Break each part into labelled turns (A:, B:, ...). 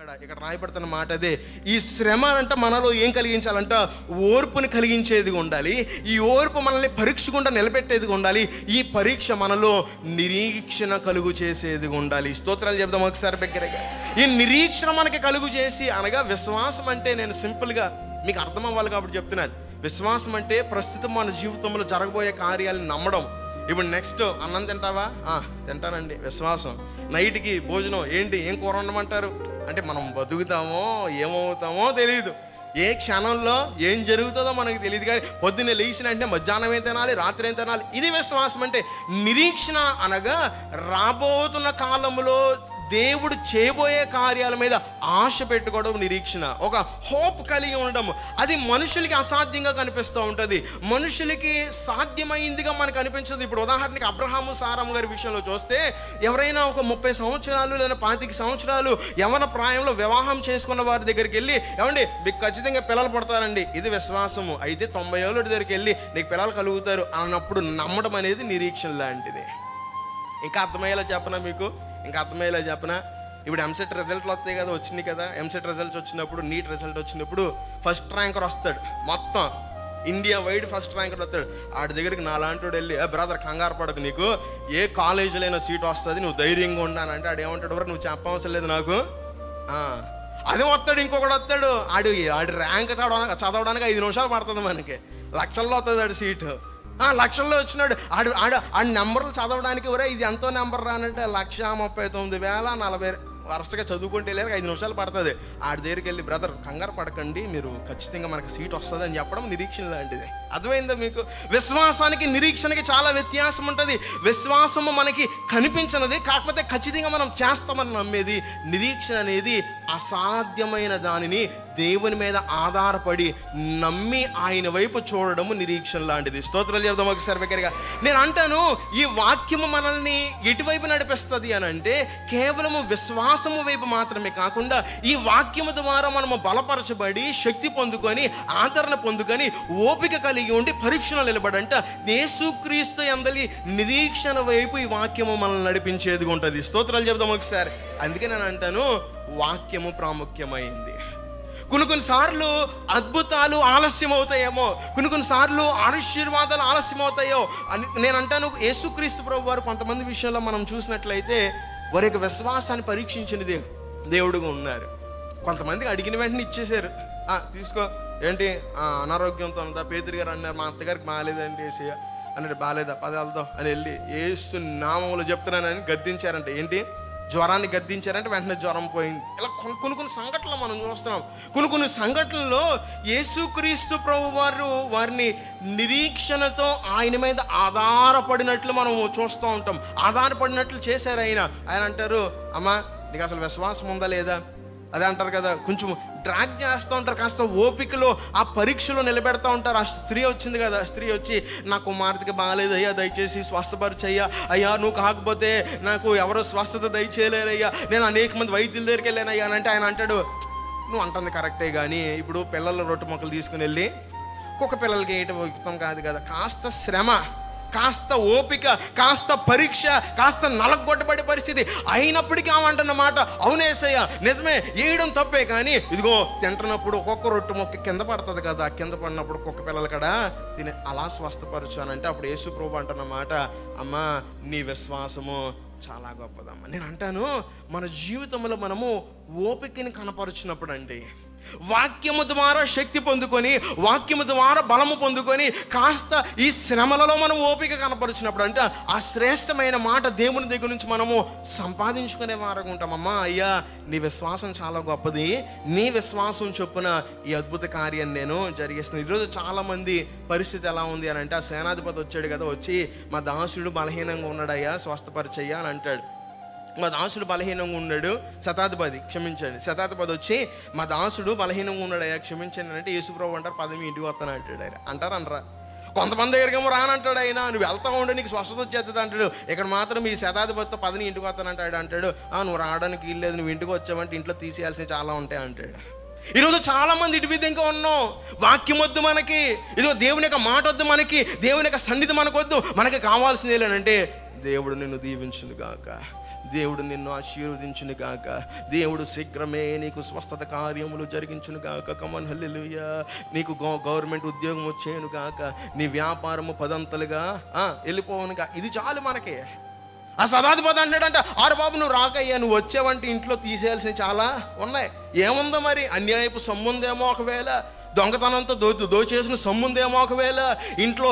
A: ఇక్కడ రాయబడుతున్న మాట అదే. ఈ శ్రమ అంటే మనలో ఏం కలిగించాలంట? ఓర్పుని కలిగించేదిగా ఉండాలి. ఈ ఓర్పు మనల్ని పరీక్ష గుండా నిలబెట్టేదిగా ఉండాలి. ఈ పరీక్ష మనలో నిరీక్షణ కలుగు చేసేదిగా ఉండాలి. స్తోత్రాలు చెప్దాం ఒకసారి దగ్గరగా. ఈ నిరీక్షణ మనకి కలుగు చేసి, అనగా విశ్వాసం అంటే, నేను సింపుల్గా మీకు అర్థం అవ్వాలి కాబట్టి చెప్తున్నాను. విశ్వాసం అంటే ప్రస్తుతం మన జీవితంలో జరగబోయే కార్యాలను నమ్మడం. ఇప్పుడు నెక్స్ట్ అన్నం తింటావా? తింటానండి, విశ్వాసం. నైట్కి భోజనం ఏంటి, ఏం కూర ఉండమంటారు అంటే, మనం బతుకుతామో ఏమవుతామో తెలియదు. ఏ క్షణంలో ఏం జరుగుతుందో మనకు తెలియదు. కానీ పొద్దున్నే లేచిన అంటే మధ్యాహ్నం ఏం తినాలి, రాత్రి ఏం తినాలి, ఇది విశ్వాసం అంటే. నిరీక్షణ అనగా రాబోతున్న కాలంలో దేవుడు చేయబోయే కార్యాల మీద ఆశ పెట్టుకోవడం నిరీక్షణ. ఒక హోప్ కలిగి ఉండడం. అది మనుషులకి అసాధ్యంగా కనిపిస్తూ ఉంటుంది, మనుషులకి సాధ్యమైందిగా మనకు అనిపించదు. ఇప్పుడు ఉదాహరణకి అబ్రహాము సారమ్మ గారి విషయంలో చూస్తే, ఎవరైనా ఒక 30 సంవత్సరాలు లేదా 25 సంవత్సరాలు యవన ప్రాయంలో వివాహం చేసుకున్న వారి దగ్గరికి వెళ్ళి, ఏమండి మీకు ఖచ్చితంగా పిల్లలు పడతారండి, ఇది విశ్వాసము. అయితే 90 ఏళ్ళ దగ్గరికి వెళ్ళి నీకు పిల్లలు కలుగుతారు అన్నప్పుడు నమ్మడం అనేది నిరీక్షణ లాంటిది. ఇంకా అర్థమయ్యేలా చెప్పనా మీకు? ఇంకా అర్థమయ్యేలా చెప్పనా? ఇప్పుడు ఎంసెట్ రిజల్ట్లు వస్తాయి కదా, వచ్చినాయి కదా. ఎంసెట్ రిజల్ట్స్ వచ్చినప్పుడు, నీట్ రిజల్ట్ వచ్చినప్పుడు ఫస్ట్ ర్యాంకర్ వస్తాడు, మొత్తం ఇండియా వైడ్ ఫస్ట్ ర్యాంకర్ వస్తాడు. ఆడి దగ్గరికి నాలాంటి వెళ్ళి, బ్రదర్ కంగారు పడకు, నీకు ఏ కాలేజీలో సీట్ వస్తుంది, నువ్వు ధైర్యంగా ఉండానంటే ఆడు ఏమంటాడు, వరకు నువ్వు చెప్పవసరం లేదు నాకు. అదే వస్తాడు, ఇంకొకటి వస్తాడు, ఆడి ర్యాంక్ చదవడానికి 5 నిమిషాలు పడుతుంది, మనకి లక్షల్లో వస్తుంది ఆడి సీటు. లక్షల్లో వచ్చినాడు, ఆడి నెంబర్లు చదవడానికి, ఒరే ఇది ఎంతో నెంబర్ రానంటే 1,39,040 వరుసగా చదువుకుంటే వెళ్ళారు, 5 నిమిషాలు పడుతుంది. ఆడి దగ్గరికి వెళ్ళి, బ్రదర్ కంగారు పడకండి, మీరు ఖచ్చితంగా మనకు సీట్ వస్తుంది అని చెప్పడం నిరీక్షణ లాంటిది. అర్థమైందా మీకు? విశ్వాసానికి నిరీక్షణకి చాలా వ్యత్యాసం ఉంటుంది. విశ్వాసము మనకి కనిపించినది, కాకపోతే ఖచ్చితంగా మనం చేస్తామని నమ్మేది. నిరీక్షణ అనేది అసాధ్యమైన దానిని దేవుని మీద ఆధారపడి నమ్మి ఆయన వైపు చూడడము నిరీక్షణ లాంటిది. స్తోత్రాలు చెప్దాం ఒకసారి దగ్గరగా. నేను అంటాను, ఈ వాక్యము మనల్ని ఎటువైపు నడిపిస్తుంది అని అంటే, కేవలము విశ్వాసము వైపు మాత్రమే కాకుండా, ఈ వాక్యము ద్వారా మనము బలపరచబడి శక్తి పొందుకొని ఆదరణ పొందుకొని ఓపిక కలిగి ఉండి పరీక్షలు నిలబడంట యేసుక్రీస్తు యందలి నిరీక్షణ వైపు ఈ వాక్యము మనల్ని నడిపించేదిగా ఉంటుంది. స్తోత్రాలు చెప్దాం ఒకసారి. అందుకే నేను అంటాను, వాక్యము ప్రాముఖ్యమైంది. కొన్నిసార్లు అద్భుతాలు ఆలస్యం అవుతాయేమో, కొన్నిసార్లు ఆశీర్వాదాలు ఆలస్యం అవుతాయో అని నేను అంటాను. యేసుక్రీస్తు ప్రభు వారు కొంతమంది విషయంలో మనం చూసినట్లయితే వారి యొక్క విశ్వాసాన్ని పరీక్షించిన దేవుడుగా ఉన్నారు. కొంతమందికి అడిగిన వెంటనే ఇచ్చేశారు. తీసుకో, ఏంటి అనారోగ్యంతో ఉందా? పేతురు గారు అన్నారు, మా అత్తగారికి బాగాలేదండి ఏసయ్య అన్నాడు. బాగాలేదా, పదాలతో అని వెళ్ళి యేసు నామములో చెప్తున్నానని గద్దించారంట. ఏంటి, జ్వరాన్ని గద్దించారంటే వెంటనే జ్వరం పోయింది. ఇలా కొన్ని సంఘటనలు మనం చూస్తున్నాం. కొన్ని సంఘటనల్లో యేసుక్రీస్తు ప్రభు వారు వారిని నిరీక్షణతో ఆయన మీద ఆధారపడినట్లు మనం చూస్తూ ఉంటాం. ఆధారపడినట్లు చేశారు ఆయన అంటారు, అమ్మా నీకు అసలు విశ్వాసం ఉందా లేదా, అదే అంటారు కదా, కొంచెం డ్రాగ్ చేస్తూ ఉంటారు, కాస్త ఓపికలో ఆ పరీక్షలో నిలబెడతా ఉంటారు. ఆ స్త్రీ వచ్చింది కదా, స్త్రీ వచ్చి, నా కుమార్తెకి బాగాలేదు అయ్యా, దయచేసి స్వస్థపరిచయ్యా, అయ్యా నువ్వు కాకపోతే నాకు ఎవరో స్వస్థత దయచేయలేరయ్యా, నేను అనేక మంది వైద్యుల దగ్గరికి వెళ్ళానయ్యా అని అంటే ఆయన అంటాడు, నువ్వు అంటుంది కరెక్టే, కానీ ఇప్పుడు పిల్లల రొట్టె మొక్కలు తీసుకుని వెళ్ళి కుక్క పిల్లలకి వేయటం యుక్తం కాదు కదా. కాస్త శ్రమ, కాస్త ఓపిక, కాస్త పరీక్ష, కాస్త నలగొట్టబడే పరిస్థితి అయినప్పటికీ ఆమంటున్నమాట, అవునేసయ్య నిజమే, వేయడం తప్పే, కానీ ఇదిగో తింటున్నప్పుడు ఒక్కొక్క రొట్టె మొక్క కింద పడుతుంది కదా, కింద పడినప్పుడు కుక్క పిల్లలు కదా తిని అలా స్వస్థపరచానంటే అప్పుడు యేసు ప్రభు అంటున్నమాట, అమ్మా నీ విశ్వాసము చాలా గొప్పదమ్మా. నేను అంటాను, మన జీవితంలో మనము ఓపికని కనపరుచినప్పుడు అండి, వాక్యము ద్వారా శక్తి పొందుకొని, వాక్యము ద్వారా బలము పొందుకొని, కాస్త ఈ శ్రమలలో మనం ఓపిక కనపరిచినప్పుడు అంటే ఆ శ్రేష్టమైన మాట దేవుని దగ్గర నుంచి మనము సంపాదించుకునే వారంగా ఉంటామమ్మా. అయ్యా నీ విశ్వాసం చాలా గొప్పది, నీ విశ్వాసం చొప్పున ఈ అద్భుత కార్యాన్ని నేను జరిగిస్తున్నాను. ఈరోజు చాలామంది పరిస్థితి ఎలా ఉంది అని అంటే, ఆ సేనాధిపతి వచ్చాడు కదా, వచ్చి మా దాసుడు బలహీనంగా ఉన్నాడయ్యా స్వస్థపరిచయ్యా అని అంటాడు. మా దాసుడు బలహీనంగా ఉన్నాడు, శతాధిపతి వచ్చి మా దాసుడు బలహీనంగా ఉన్నాడయ్యా క్షమించండి అంటే యేసుప్రభు అంటారు, 10 ఇంటికి వస్తాను అంటాడు. ఆయన అంటారా? కొంతమంది దగ్గరికేమో రానంటాడు, ఆయన నువ్వు వెళ్తా ఉండే నీకు స్వస్థత వచ్చేస్తుంది అంటాడు. ఇక్కడ మాత్రం ఈ శతాధిపతితో 10 ఇంటికి వస్తానంటాడు. అంటాడు, నువ్వు రావడానికి వీల్లేదు, నువ్వు ఇంటికి వచ్చావంటే ఇంట్లో తీసేయాల్సినవి చాలా ఉంటాయి అంటాడు. ఈరోజు చాలా మంది ఇటు విధంగా ఉన్నాం. వాక్యం వద్దు మనకి, ఇదిగో దేవుని యొక్క మాట వద్దు మనకి, దేవుని యొక్క సన్నిధి మనకు వద్దు, మనకి కావాల్సింది ఏంటంటే దేవుడు నిన్ను దీవించును గాక, దేవుడు నిన్ను ఆశీర్వదించును గాక. దేవుడు శీఘ్రమే నీకు స్వస్థత కార్యములు జరిగించును గాక. కమన్ హల్లెలూయా. నీకు గవర్నమెంట్ ఉద్యోగం వచ్చేను గాక. నీ వ్యాపారము పదంతలుగా వెళ్ళిపోవునుగా. ఇది చాలు మనకి. ఆ శతాధిపతి అంటాడంట, ఆరు బాబు నువ్వు రాకయ్యా, నువ్వు వచ్చావంటే ఇంట్లో తీసేయాల్సినవి చాలా ఉన్నాయి. ఏముందో మరి, అన్యాయపు సొమ్ముందేమో, ఒకవేళ దొంగతనంతో దోచేసిన సొమ్ముందేమో, ఒకవేళ ఇంట్లో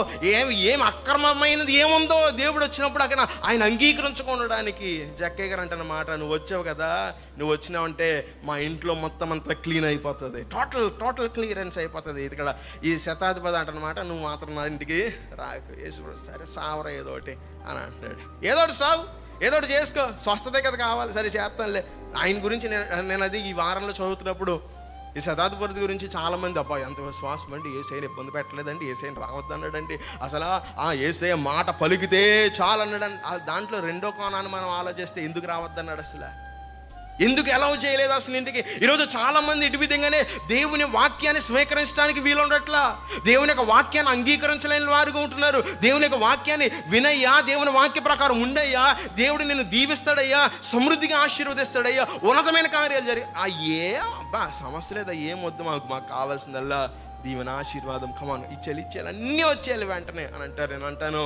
A: ఏం అక్రమమైనది ఏముందో, దేవుడు వచ్చినప్పుడు అక్కడ ఆయన అంగీకరించుకోవడానికి జక్కయ్య గారు అంటన్నమాట, నువ్వు వచ్చావు కదా, నువ్వు వచ్చినావంటే మా ఇంట్లో మొత్తం అంతా క్లీన్ అయిపోతుంది, టోటల్ క్లియరెన్స్ అయిపోతుంది. ఇక్కడ ఈ శతాధిపతి అంటన్నమాట, నువ్వు మాత్రం నా ఇంటికి రాకు. యేసు సరే సావర ఏదోటి అని అంటున్నాడు. ఏదోటి సావు, ఏదోటి చేసుకో, స్వస్థతే కదా కావాలి, సరే చేస్తానులే. ఆయన గురించి నేను అది ఈ వారంలో చదువుతున్నప్పుడు ఈ శతాధిపతి గురించి చాలామంది అబ్బా ఎంత విశ్వాసం అండి, ఏసైని ఇబ్బంది పెట్టలేదండి, ఏసైని రావద్దు అన్నాడండి, అసలు ఏసై మాట పలికితే చాలు అన్నాడండి. దాంట్లో రెండో కోణాన్ని మనం ఆలోచిస్తే ఎందుకు రావద్దు అన్నాడు, అసలు ఎందుకు అలౌ చేయలేదు అసలు ఇంటికి? ఈరోజు చాలామంది ఇటు విధంగానే దేవుని వాక్యాన్ని స్వీకరించడానికి వీలు ఉండట్లా, దేవుని యొక్క వాక్యాన్ని అంగీకరించలేని వారుగా ఉంటున్నారు. దేవుని యొక్క వాక్యాన్ని వినయ్యా, దేవుని వాక్య ప్రకారం ఉండయ్యా, దేవుడు నిన్ను దీవిస్తాడయ్యా, సమృద్ధిగా ఆశీర్వదిస్తాడయ్యా, ఉన్నతమైన కార్యాలు అబ్బా సమస్య లేదా, ఏం వద్దు, మాకు కావాల్సిందల్లా దీవెన ఆశీర్వాదం, కమాన్ ఇచ్చేయాలి అన్నీ వచ్చేయాలి వెంటనే అని అంటారు. నేను అంటాను,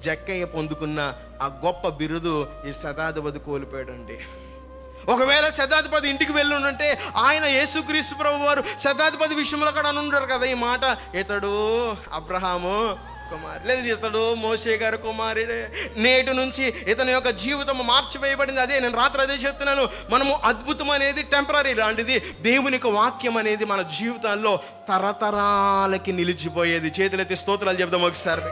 A: జక్కయ్య పొందుకున్న ఆ గొప్ప బిరుదు ఈ శతాధిపతి కోల్పోయాడండి. ఒకవేళ శతాధిపతి ఇంటికి వెళ్ళి ఉంటే ఆయన యేసుక్రీస్తు ప్రభు వారు శతాధిపతి విషయంలో కూడా అని ఉంటారు కదా ఈ మాట, ఇతడు అబ్రహాము కుమారు, లేదు ఇతడు మోషే గారి కుమారుడే, నేటి నుంచి ఇతని యొక్క జీవితం మార్చివేయబడింది. అదే నేను రాత్రి అదే చెప్తున్నాను, మనము అద్భుతం అనేది టెంపరీ లాంటిది, దేవుని యొక్క వాక్యం అనేది మన జీవితాల్లో తరతరాలకి నిలిచిపోయేది. చేతులెత్తి స్తోత్రాలు చెప్దాం ఒకసారి.